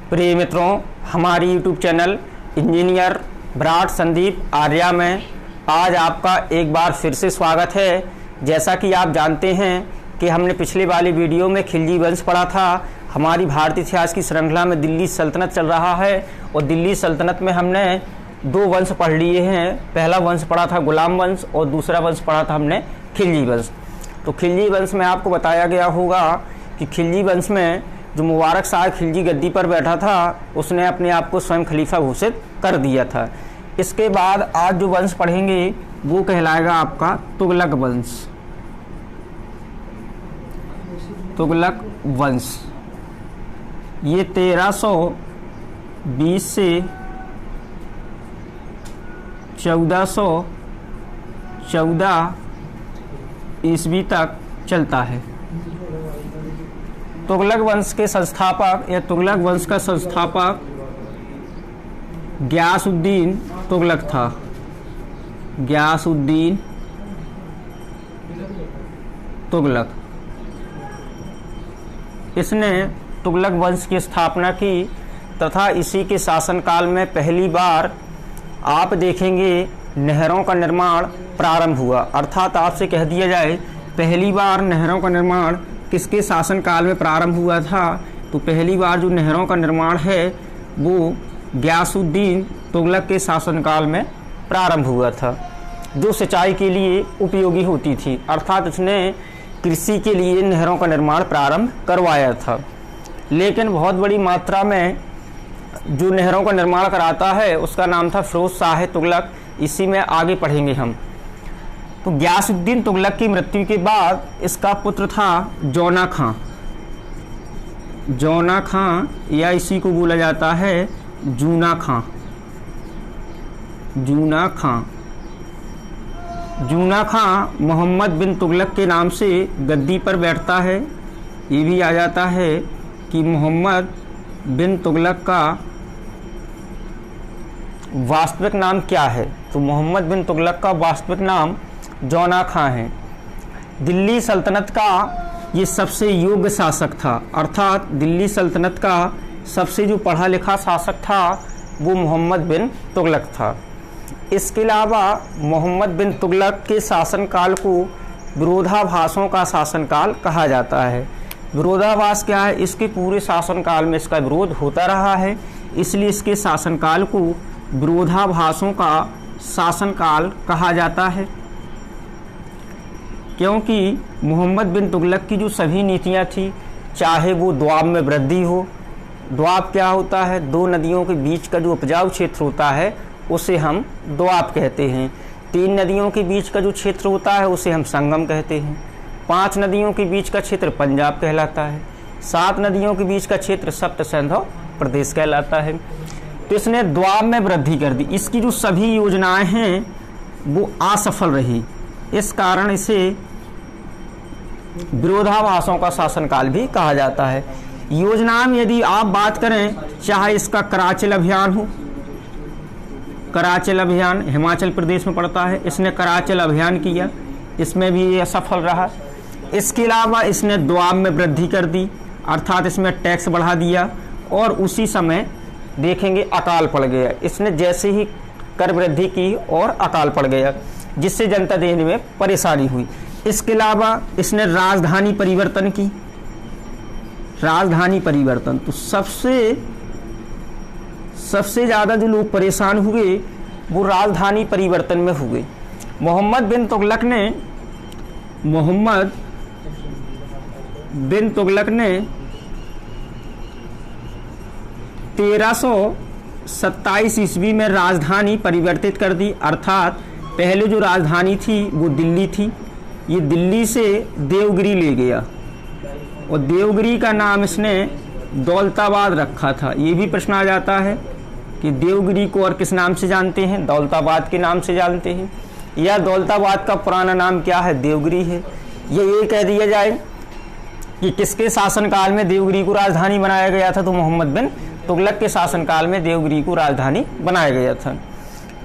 प्रिय मित्रों, हमारी YouTube channel engineer Virat Sandeep Arya में आज आपका एक बार फिर से स्वागत है। जैसा कि आप जानते हैं कि हमने पिछले वाली वीडियो में खिलजी वंश पढ़ा था। हमारी भारतीय इतिहास की श्रृंखला में दिल्ली सल्तनत चल रहा है और दिल्ली सल्तनत में हमने दो वंश पढ़ लिए हैं। पहला वंश पढ़ा था गुलाम वंश और दूसरा वंश पढ़ा था हमने खिलजी वंश। तो खिलजी वंश में आपको बताया गया होगा कि खिलजी वंश में जो मुबारक शाह खिलजी गद्दी पर बैठा था उसने अपने आप को स्वयं खलीफा घोषित कर दिया था। इसके बाद आज जो वंश पढ़ेंगे वो कहलाएगा आपका तुगलक वंश। तुगलक वंश ये 1320 से 1414 ईस्वी तक चलता है। तुगलक वंश के संस्थापक या तुगलक वंश का संस्थापक गियासुद्दीन तुगलक था। गियासुद्दीन तुगलक, इसने तुगलक वंश की स्थापना की तथा इसी के शासनकाल में पहली बार आप देखेंगे नहरों का निर्माण प्रारंभ हुआ। अर्थात आपसे कह दिया जाए पहली बार नहरों का निर्माण किसके शासनकाल में प्रारंभ हुआ था, तो पहली बार जो नहरों का निर्माण है वो गियासुद्दीन तुगलक के शासनकाल में प्रारंभ हुआ था, जो सिंचाई के लिए उपयोगी होती थी। अर्थात उसने कृषि के लिए नहरों का निर्माण प्रारंभ करवाया था। लेकिन बहुत बड़ी मात्रा में जो नहरों का निर्माण कराता है उसका नाम था फिरोज शाह तुगलक। इसी में आगे पढ़ेंगे हम। तो गियासुद्दीन तुगलक की मृत्यु के बाद इसका पुत्र था जौना खां। जौना खां या इसी को बोला जाता है जूना खां। जूना खां, जूना खां मोहम्मद बिन तुगलक के नाम से गद्दी पर बैठता है। ये भी आ जाता है कि मोहम्मद बिन तुगलक का वास्तविक नाम क्या है, तो मोहम्मद बिन तुगलक का वास्तविक नाम जौना खां है। दिल्ली सल्तनत का ये सबसे योग्य शासक था। अर्थात दिल्ली सल्तनत का सबसे जो पढ़ा लिखा शासक था वो मोहम्मद बिन तुगलक था। इसके अलावा मोहम्मद बिन तुगलक के शासनकाल को विरोधाभासों का शासनकाल कहा जाता है। विरोधाभास क्या है, इसके पूरे शासनकाल में इसका विरोध होता रहा है, इसलिए इसके शासनकाल को विरोधाभासों का शासनकाल कहा जाता है। क्योंकि मोहम्मद बिन तुगलक की जो सभी नीतियां थी, चाहे वो द्वाब में वृद्धि हो। द्वाब क्या होता है, दो नदियों के बीच का जो उपजाऊ क्षेत्र होता है उसे हम द्वाब कहते हैं। 3 नदियों के बीच का जो क्षेत्र होता है उसे हम संगम कहते हैं। 5 नदियों के बीच का क्षेत्र पंजाब कहलाता है। 7 नदियों के बीच का क्षेत्र सप्त सिंधु प्रदेश कहलाता है। तो इसने द्वाब में वृद्धि कर दी। इसकी जो सभी योजनाएं हैं वो असफल रही। इस कारण इसे विरोधाभासों का शासनकाल भी कहा जाता है। योजना में यदि आप बात करें, चाहे इसका कराचल अभियान हो, कराचल अभियान हिमाचल प्रदेश में पड़ता है, इसने कराचल अभियान किया, इसमें भी ये असफल रहा। इसके अलावा इसने द्वाब में वृद्धि कर दी, अर्थात इसमें टैक्स बढ़ा दिया और उसी समय देखेंगे अकाल पड़ गया। इसने जैसे ही कर वृद्धि की और अकाल पड़ गया, जिससे जनता देने में परेशानी हुई। इसके अलावा इसने राजधानी परिवर्तन की। राजधानी परिवर्तन तो सबसे ज़्यादा जो लोग परेशान हुए वो राजधानी परिवर्तन में हुए। मोहम्मद बिन तुगलक ने 1327 ईस्वी में राजधानी परिवर्तित कर दी। अर्थात पहले जो राजधानी थी वो दिल्ली थी, ये दिल्ली से देवगिरी ले गया और देवगिरी का नाम इसने दौलताबाद रखा था। ये भी प्रश्न आ जाता है कि देवगिरी को और किस नाम से जानते हैं, दौलताबाद के नाम से जानते हैं, या दौलताबाद का पुराना नाम क्या है, देवगिरी है। ये कह दिया जाए कि किसके शासनकाल में देवगिरी को राजधानी बनाया गया था, तो मोहम्मद बिन तुगलक के शासनकाल में देवगिरी को राजधानी बनाया गया था।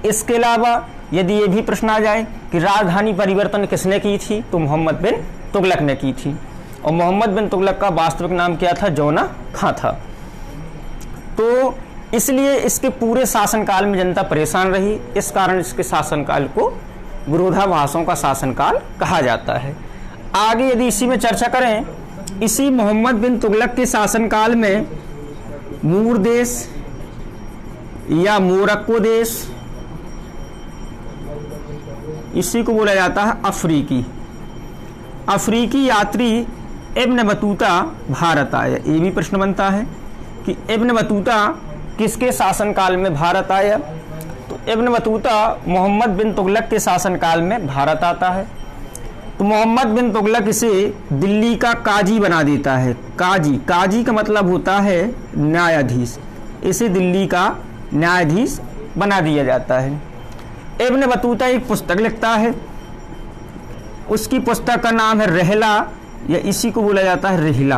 इसके अलावा यदि ये भी प्रश्न आ जाए कि राजधानी परिवर्तन किसने की थी, तो मोहम्मद बिन तुगलक ने की थी। और मोहम्मद बिन तुगलक का वास्तविक नाम क्या था, जौना खां था। तो इसलिए इसके पूरे शासनकाल में जनता परेशान रही। इस कारण इसके शासनकाल को विरोधाभासों का शासनकाल कहा जाता है। आगे यदि इसी में चर्चा करें, इसी मोहम्मद बिन तुगलक के शासनकाल में मूर देश या मोरक्को देश, इसी को बोला जाता है अफ्रीकी यात्री इब्न बतूता भारत आया। ये भी प्रश्न बनता है कि इब्न बतूता किसके शासनकाल में भारत आया। तो इब्न बतूता मोहम्मद बिन तुगलक के शासनकाल में भारत आता है। तो मोहम्मद बिन तुगलक इसे दिल्ली का काजी बना देता है। काजी का मतलब होता है न्यायाधीश। इसे दिल्ली का न्यायाधीश बना दिया जाता है। इब्न बतूता एक पुस्तक लिखता है, उसकी पुस्तक का नाम है रहला, या इसी को बोला जाता है रिहला।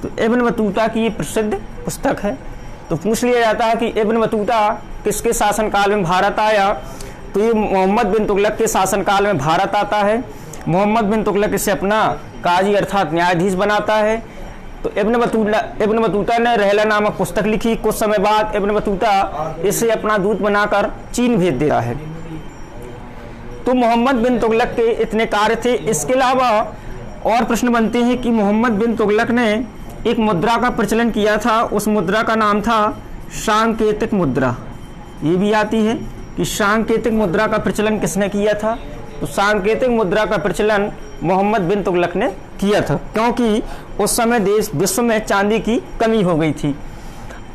तो इब्न बतूता की ये प्रसिद्ध पुस्तक है। तो पूछ लिया जाता है कि इब्न बतूता किसके शासनकाल में भारत आया। तो ये मोहम्मद बिन तुगलक के शासनकाल में भारत आता है। मोहम्मद बिन तुगलक इसे अपना काजी अर्थात न्यायाधीश बनाता है। तो इब्न बतूता ने रहला नामक पुस्तक लिखी। कुछ समय बाद इब्न बतूता इसे अपना दूत बनाकर चीन भेज देता है। तो मोहम्मद बिन तुगलक के इतने कार्य थे। इसके अलावा और प्रश्न बनते हैं कि मोहम्मद बिन तुगलक ने एक मुद्रा का प्रचलन किया था। उस मुद्रा का नाम था सांकेतिक मुद्रा। ये भी आती है कि सांकेतिक मुद्रा का प्रचलन किसने किया था। तो सांकेतिक मुद्रा का प्रचलन मोहम्मद बिन तुगलक ने किया था, क्योंकि उस समय देश विश्व में चांदी की कमी हो गई थी।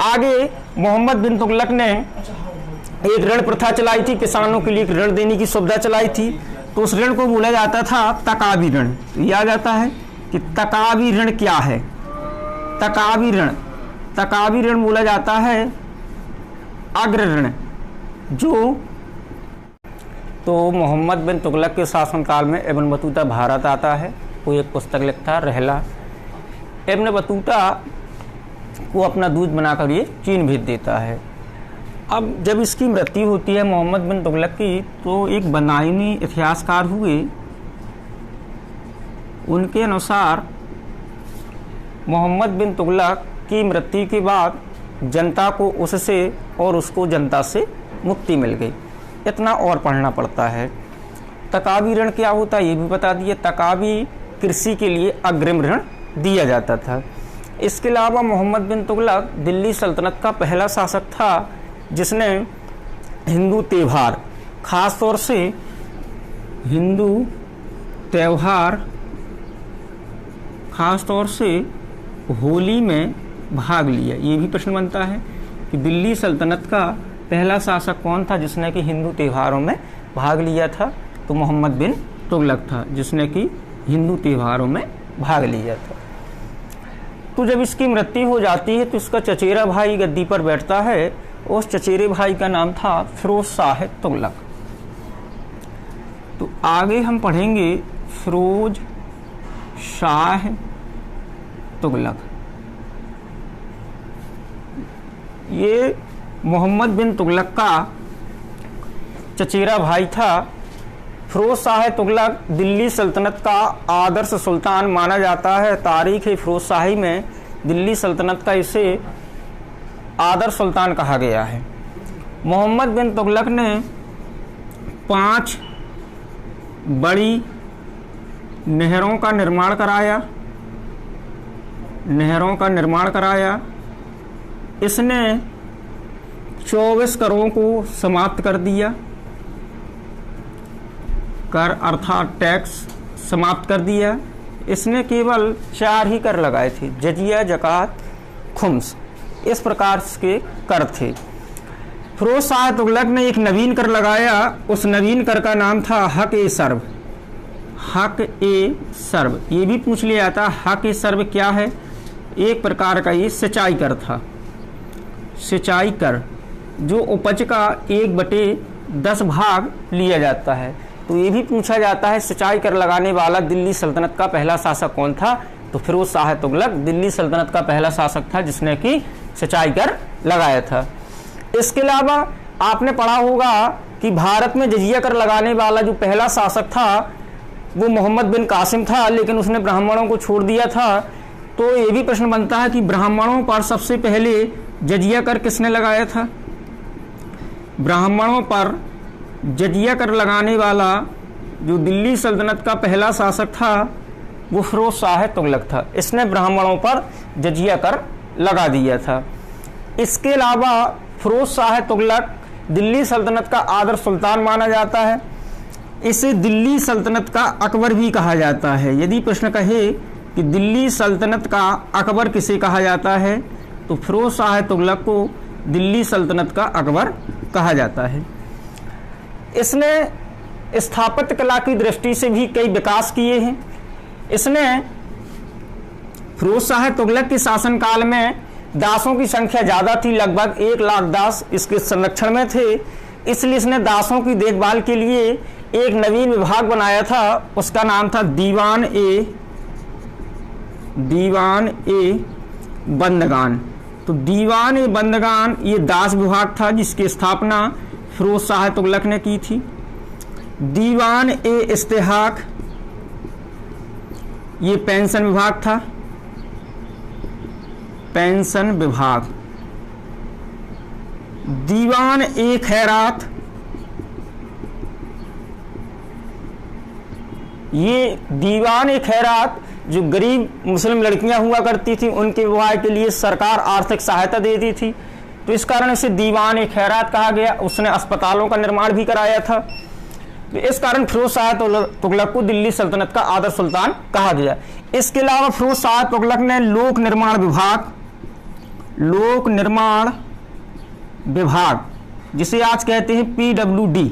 आगे मोहम्मद बिन तुगलक ने एक ऋण प्रथा चलाई थी, किसानों के लिए ऋण देने की सुविधा चलाई थी। तो उस ऋण को बोला जाता था तकावी ऋण। तो याद आता है कि तकावी ऋण क्या है। तकावी ऋण बोला जाता है अग्र ऋण। तो मोहम्मद बिन तुगलक के शासनकाल में इब्न बतूता भारत आता है। वो एक पुस्तक लिखता है रहला। इब्न बतूता को अपना दूत बनाकर ये चीन भेज देता है। अब जब इसकी मृत्यु होती है मोहम्मद बिन तुगलक की, तो एक बदायूनी इतिहासकार हुए, उनके अनुसार मोहम्मद बिन तुगलक की मृत्यु के बाद जनता को उससे और उसको जनता से मुक्ति मिल गई। इतना और पढ़ना पड़ता है। तकावी ऋण क्या होता है ये भी बता दिए। तकावी कृषि के लिए अग्रिम ऋण दिया जाता था। इसके अलावा मोहम्मद बिन तुगलक दिल्ली सल्तनत का पहला शासक था जिसने हिंदू त्यौहार, खास तौर से हिंदू त्यौहार खास तौर से होली में भाग लिया। ये भी प्रश्न बनता है कि दिल्ली सल्तनत का पहला शासक कौन था जिसने कि हिंदू त्योहारों में भाग लिया था। तो मोहम्मद बिन तुगलक था जिसने कि हिंदू त्योहारों में भाग लिया था। तो जब इसकी मृत्यु हो जाती है तो इसका चचेरा भाई गद्दी पर बैठता है। उस चचेरे भाई का नाम था फिरोज शाह तुगलक। तो आगे हम पढ़ेंगे फिरोज शाह तुगलक। ये मोहम्मद बिन तुगलक का चचेरा भाई था। फिरोज शाह तुगलक दिल्ली सल्तनत का आदर्श सुल्तान माना जाता है। तारीख फिरोज शाही में दिल्ली सल्तनत का इसे आदर्श सुल्तान कहा गया है। मोहम्मद बिन तुगलक ने 5 बड़ी नहरों का निर्माण कराया। इसने 24 करों को समाप्त कर दिया। कर अर्थात टैक्स समाप्त कर दिया। इसने केवल 4 ही कर लगाए थे, जजिया, जकात, खुम्स। इस प्रकार के कर थे। फिरोज शाह तुगलक ने एक नवीन कर लगाया। उस नवीन कर का नाम था हक ए सर्व। ये भी पूछ लिया जाता हक ए सर्व क्या है। एक प्रकार का ये सिंचाई कर था। सिंचाई कर जो उपज का 1/10 भाग लिया जाता है। तो ये भी पूछा जाता है सिंचाई कर लगाने वाला दिल्ली सल्तनत का पहला शासक कौन था। तो फिरोज शाह तुगलक दिल्ली सल्तनत का पहला शासक था जिसने कि सिंचाई कर लगाया था। इसके अलावा आपने पढ़ा होगा कि भारत में जजिया कर लगाने वाला जो पहला शासक था वो मोहम्मद बिन कासिम था, लेकिन उसने ब्राह्मणों को छोड़ दिया था। तो ये भी प्रश्न बनता है कि ब्राह्मणों पर सबसे पहले जजिया कर किसने लगाया था? ब्राह्मणों पर जजिया कर लगाने वाला जो दिल्ली सल्तनत का पहला शासक था वो फिरोज शाह तुगलक था। इसने ब्राह्मणों पर जजिया कर लगा दिया था। इसके अलावा फिरोज शाह तुगलक दिल्ली सल्तनत का आदर्श सुल्तान माना जाता है। इसे दिल्ली सल्तनत का अकबर भी कहा जाता है। यदि प्रश्न कहे कि दिल्ली सल्तनत का अकबर किसे कहा जाता है, तो फिरोज शाह तुगलक को दिल्ली सल्तनत का अकबर कहा जाता है। इसने स्थापत्य कला की दृष्टि से भी कई विकास किए हैं। इसने फिरोज शाह तुगलक के शासनकाल में दासों की संख्या ज़्यादा थी, लगभग 1 लाख दास इसके संरक्षण में थे। इसलिए इसने दासों की देखभाल के लिए एक नवीन विभाग बनाया था, उसका नाम था दीवान ए बंदगान। तो दीवान ए बंदगान ये दास विभाग था जिसकी स्थापना फिरोज शाह तुगलक ने की थी। दीवान ए इस्तेहाक ये पेंशन विभाग था, पेंशन विभाग। दीवान ए खैरात ये दीवान ए खैरात जो गरीब मुस्लिम लड़कियां हुआ करती थी उनके विवाह के लिए सरकार आर्थिक सहायता देती थी, तो इस कारण इसे दीवान ए खैरात कहा गया। उसने अस्पतालों का निर्माण भी कराया था, तो इस कारण फिरोज शाह तुगलक को दिल्ली सल्तनत का आदर्श सुल्तान कहा गया। इसके अलावा फिरोज शाह तुगलक ने लोक निर्माण विभाग जिसे आज कहते हैं PWD,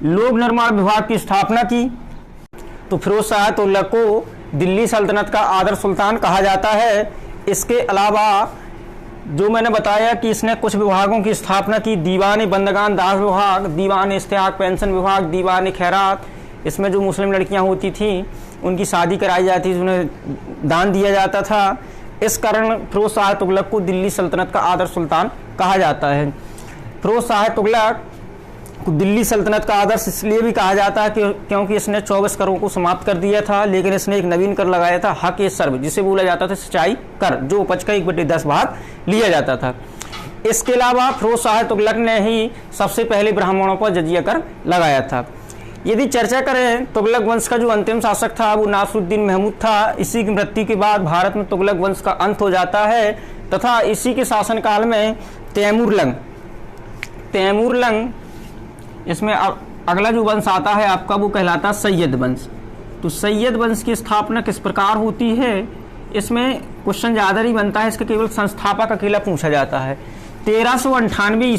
लोक निर्माण विभाग की स्थापना की। तो फिरोज शाह तुगलक को दिल्ली सल्तनत का आदर्श सुल्तान कहा जाता है। इसके अलावा जो मैंने बताया कि इसने कुछ विभागों की स्थापना की, दीवान बंदगान दास विभाग, दीवान इस्तेहाक पेंशन विभाग, दीवान खैरात, इसमें जो मुस्लिम लड़कियां होती थी उनकी शादी कराई जाती थी, उन्हें दान दिया जाता था। इस कारण फिरोज शाह तुगलक को दिल्ली सल्तनत का आदर्श सुल्तान कहा जाता है। फिरोज शाह तुगलक को दिल्ली सल्तनत का आदर्श इसलिए भी कहा जाता है क्योंकि इसने 24 करों को समाप्त कर दिया था, लेकिन इसने एक नवीन कर लगाया था, हक-ए-सर्व, जिसे बोला जाता था सिंचाई कर, जो उपज का 1/10 भाग लिया जाता था। इसके अलावा फिरोज शाह तुगलक ने ही सबसे पहले ब्राह्मणों पर जजिया कर लगाया था। यदि चर्चा करें तुगलक वंश का जो अंतिम शासक था वो नासिरुद्दीन महमूद था। इसी की मृत्यु के बाद भारत में तुगलक वंश का अंत हो जाता है तथा इसी के शासनकाल में तैमूरलंग इसमें अगला जो वंश आता है आपका वो कहलाता है सैयद वंश। तो सैयद वंश की स्थापना किस प्रकार होती है, इसमें क्वेश्चन ज़्यादा नहीं बनता है, इसका केवल संस्थापक अकेला पूछा जाता है। 1398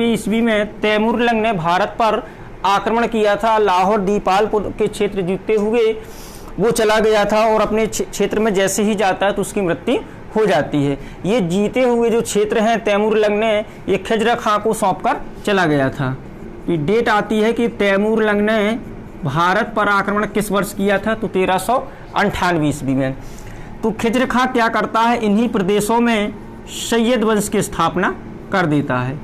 ईस्वी में तैमूरलंग ने भारत पर आक्रमण किया था। लाहौर दीपालपुर के क्षेत्र जीतते हुए वो चला गया था और अपने क्षेत्र में जैसे ही जाता है तो उसकी मृत्यु हो जाती है। ये जीते हुए जो क्षेत्र हैं तैमूरलंग ने ये खिजर खां को सौंपकर चला गया था। ये डेट आती है कि तैमूरलंग ने भारत पर आक्रमण किस वर्ष किया था, तो 1398 ईस्वी में। तो खिजर खां क्या करता है, इन्हीं प्रदेशों में सैयद वंश की स्थापना कर देता है।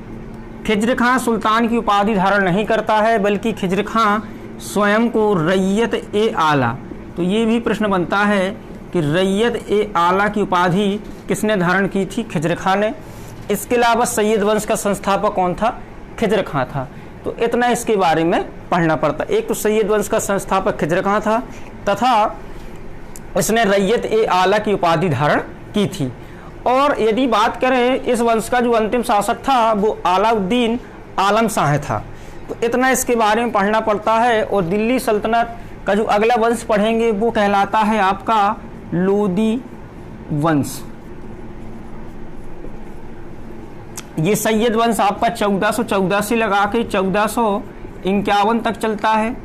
खिजर खां सुल्तान की उपाधि धारण नहीं करता है, बल्कि खिजर खां स्वयं को रैयत-ए-आला, तो ये भी प्रश्न बनता है कि रैयत-ए-आला की उपाधि किसने धारण की थी, खिजर खां ने। इसके अलावा सैयद वंश का संस्थापक कौन था, खिजर खां था। तो इतना इसके बारे में पढ़ना पड़ता। एक तो सैयद वंश का संस्थापक खिजर खां था तथा इसने रैयत-ए-आला की उपाधि धारण की थी। और यदि बात करें इस वंश का जो अंतिम शासक था वो अलाउद्दीन आलम शाह था। तो इतना इसके बारे में पढ़ना पड़ता है। और दिल्ली सल्तनत का जो अगला वंश पढ़ेंगे वो कहलाता है आपका लोदी वंश। ये सैयद वंश आपका 1414 से लगा के 1451 तक चलता है।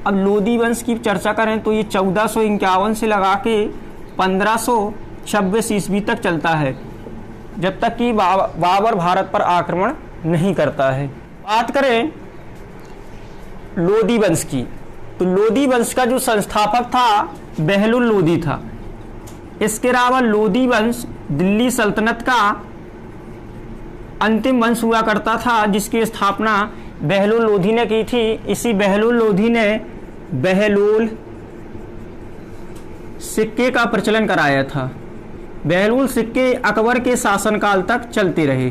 अब लोदी वंश की चर्चा करें तो ये 1451 से लगा के 1526 ईस्वी तक चलता है, जब तक कि बाबर भारत पर आक्रमण नहीं करता है। बात करें लोदी वंश की, तो लोदी वंश का जो संस्थापक था बहलुल लोदी था। इसके अलावा लोदी वंश दिल्ली सल्तनत का अंतिम वंश हुआ करता था, जिसकी स्थापना बहलुल लोधी ने की थी। इसी बहलुल लोधी ने बहलुल सिक्के का प्रचलन कराया था? बहलूल सिक्के अकबर के शासनकाल तक चलते रहे।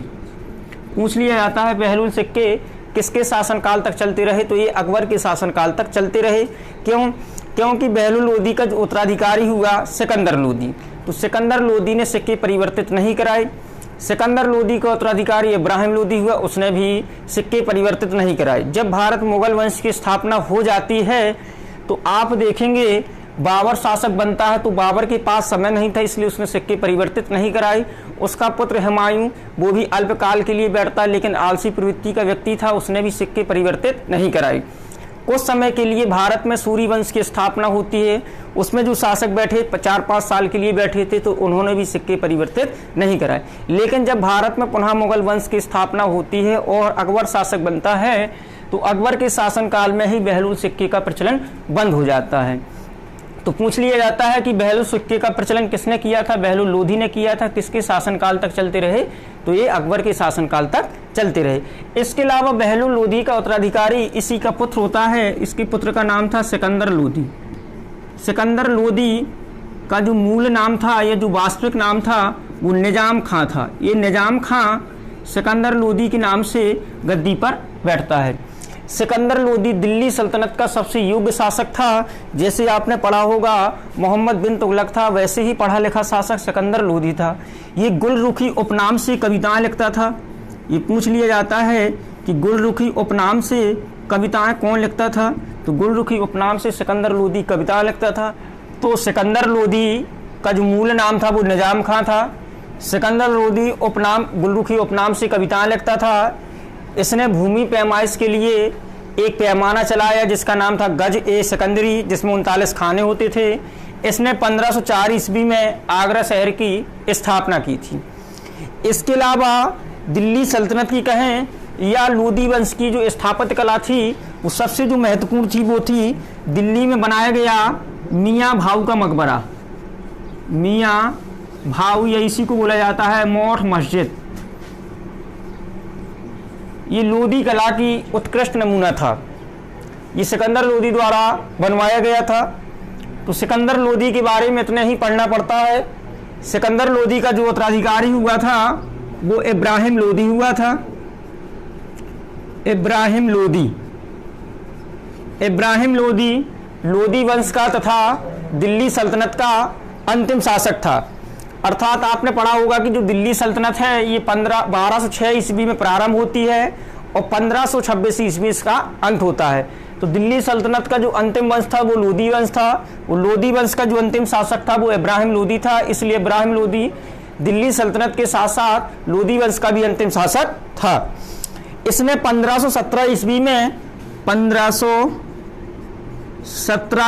पूछ लिया जाता है बहलूल सिक्के किसके शासनकाल तक चलते रहे, तो ये अकबर के शासनकाल तक चलते रहे। क्यों? क्योंकि बहलूल लोदी का जो उत्तराधिकारी हुआ सिकंदर लोदी, तो सिकंदर लोदी ने सिक्के परिवर्तित नहीं कराए। सिकंदर लोदी का उत्तराधिकारी इब्राहिम लोदी हुआ, उसने भी सिक्के परिवर्तित नहीं कराए। जब भारत मुगल वंश की स्थापना हो जाती है तो आप देखेंगे बाबर शासक बनता है, तो बाबर के पास समय नहीं था, इसलिए उसने सिक्के परिवर्तित नहीं कराए। उसका पुत्र हुमायूं, वो भी अल्पकाल के लिए बैठता है, लेकिन आलसी प्रवृत्ति का व्यक्ति था, उसने भी सिक्के परिवर्तित नहीं कराए। कुछ समय के लिए भारत में सूर्य वंश की स्थापना होती है, उसमें जो शासक बैठे 4-5 साल के लिए बैठे थे, तो उन्होंने भी सिक्के परिवर्तित नहीं कराए। लेकिन जब भारत में पुनः मुगल वंश की स्थापना होती है और अकबर शासक बनता है, तो अकबर के शासनकाल में ही बहलूल सिक्के का प्रचलन बंद हो जाता है। तो पूछ लिया जाता है कि बहलूल सिक्के का प्रचलन किसने किया था? बहलूल लोदी ने किया था। किसके शासनकाल तक चलते रहे? तो ये अकबर के शासनकाल तक चलते रहे। इसके अलावा बहलूल लोदी का उत्तराधिकारी इसी का पुत्र होता है, इसके पुत्र का नाम था सिकंदर लोदी। सिकंदर लोदी का जो मूल नाम था या जो वास्तविक नाम था वो निजाम खां था। ये निजाम खां सिकंदर लोदी के नाम से गद्दी पर बैठता है। सिकंदर लोदी दिल्ली सल्तनत का सबसे योग्य शासक था। जैसे आपने पढ़ा होगा मोहम्मद बिन तुगलक था, वैसे ही पढ़ा लिखा शासक सिकंदर लोदी था। ये गुलरुखी उपनाम से कविताएं लिखता था। ये पूछ लिया जाता है कि गुलरुखी उपनाम से कविताएं कौन लिखता था? तो गुलरुखी उपनाम से सिकंदर लोदी कविता लिखता था। तो सिकंदर लोदी का जो मूल नाम था वो निजाम खां था। सिकंदर लोदी उपनाम गुलरुखी उपनाम से कविताएं लिखता था। इसने भूमि पैमाइश के लिए एक पैमाना चलाया जिसका नाम था गज ए सिकंदरी, जिसमें 39 खाने होते थे। इसने 1504 ईस्वी में आगरा शहर की स्थापना की थी। इसके अलावा दिल्ली सल्तनत की कहें या लोदी वंश की जो स्थापत्य कला थी, वो सबसे जो महत्वपूर्ण थी वो थी दिल्ली में बनाया गया मियाँ भाऊ का मकबरा। मियाँ भाऊ या इसी को बोला जाता है मोठ मस्जिद। ये लोदी कला की उत्कृष्ट नमूना था। ये सिकंदर लोदी द्वारा बनवाया गया था। तो सिकंदर लोदी के बारे में इतने ही पढ़ना पड़ता है। सिकंदर लोदी का जो उत्तराधिकारी हुआ था वो इब्राहिम लोदी हुआ था। इब्राहिम लोदी लोदी वंश का तथा दिल्ली सल्तनत का अंतिम शासक था। अर्थात आपने पढ़ा होगा कि जो दिल्ली सल्तनत है ये 1206 ईस्वी में प्रारंभ होती है और 1526 ईस्वी इसका अंत होता है। तो दिल्ली सल्तनत का जो अंतिम वंश था वो लोदी वंश था। वो लोदी वंश का जो अंतिम शासक था वो इब्राहिम लोदी था। इसलिए इब्राहिम लोदी दिल्ली सल्तनत के साथ साथ लोदी वंश का भी अंतिम शासक था। इसने 1517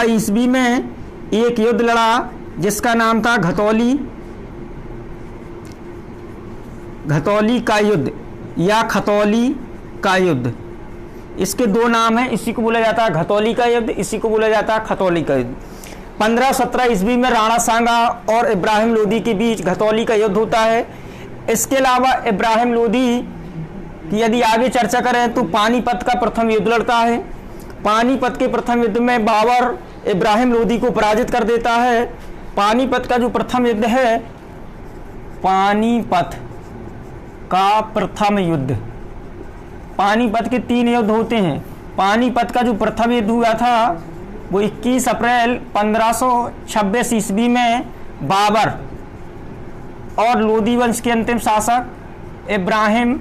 ईस्वी में एक युद्ध लड़ा जिसका नाम था घतौली का युद्ध या खतौली का युद्ध। इसके दो नाम हैं, इसी को बोला जाता है घतौली का युद्ध, इसी को बोला जाता है खतौली का युद्ध। 1517 ईस्वी में राणा सांगा और इब्राहिम लोदी के बीच घतौली का युद्ध होता है। इसके अलावा इब्राहिम लोदी की यदि आगे चर्चा करें तो पानीपत का प्रथम युद्ध लड़ता है। पानीपत के प्रथम युद्ध में बाबर इब्राहिम लोदी को पराजित कर देता है। पानीपत का जो प्रथम युद्ध है, पानीपत का प्रथम युद्ध, पानीपत के 3 युद्ध होते हैं। पानीपत का जो प्रथम युद्ध हुआ था वो 21 अप्रैल 1526 ईस्वी में बाबर और लोदी वंश के अंतिम शासक इब्राहिम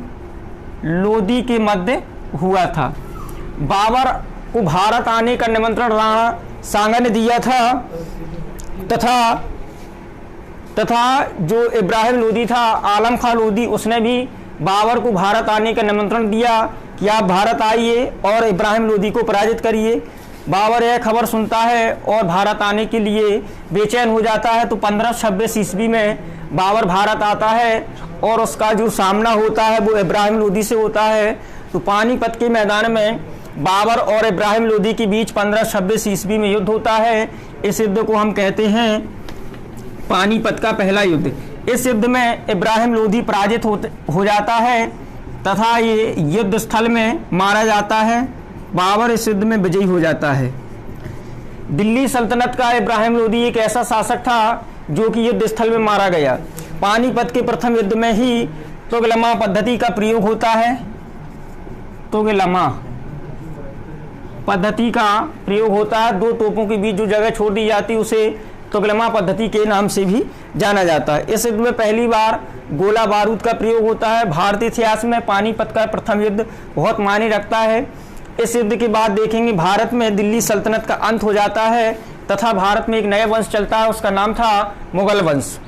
लोदी के मध्य हुआ था। बाबर को भारत आने का निमंत्रण राणा सांगा ने दिया था तथा जो इब्राहिम लोदी था, आलम खां लोदी, उसने भी बाबर को भारत आने का निमंत्रण दिया कि आप भारत आइए और इब्राहिम लोदी को पराजित करिए। बाबर यह खबर सुनता है और भारत आने के लिए बेचैन हो जाता है। तो 1526 ईस्वी में बाबर भारत आता है और उसका जो सामना होता है वो इब्राहिम लोदी से होता है। तो पानीपत के मैदान में बाबर और इब्राहिम लोदी के बीच 1526 ईस्वी में युद्ध होता है। इस युद्ध को हम कहते हैं पानीपत का पहला युद्ध। इस युद्ध में इब्राहिम लोदी पराजित हो जाता है तथा ये युद्ध स्थल में मारा जाता है। बाबर इस युद्ध में विजयी हो जाता है। दिल्ली सल्तनत का इब्राहिम लोदी एक ऐसा शासक था जो कि युद्ध स्थल में मारा गया। पानीपत के प्रथम युद्ध में ही तुगलमा पद्धति का प्रयोग होता है। तुगलमा पद्धति का प्रयोग होता है। दो तोपों के बीच जो जगह छोड़ दी जाती है उसे तुगलमा पद्धति के नाम से भी जाना जाता है। इस युद्ध में पहली बार गोला बारूद का प्रयोग होता है। भारतीय इतिहास में पानीपत का प्रथम युद्ध बहुत मायने रखता है। इस युद्ध के बाद देखेंगे भारत में दिल्ली सल्तनत का अंत हो जाता है तथा भारत में एक नया वंश चलता है, उसका नाम था मुगल वंश।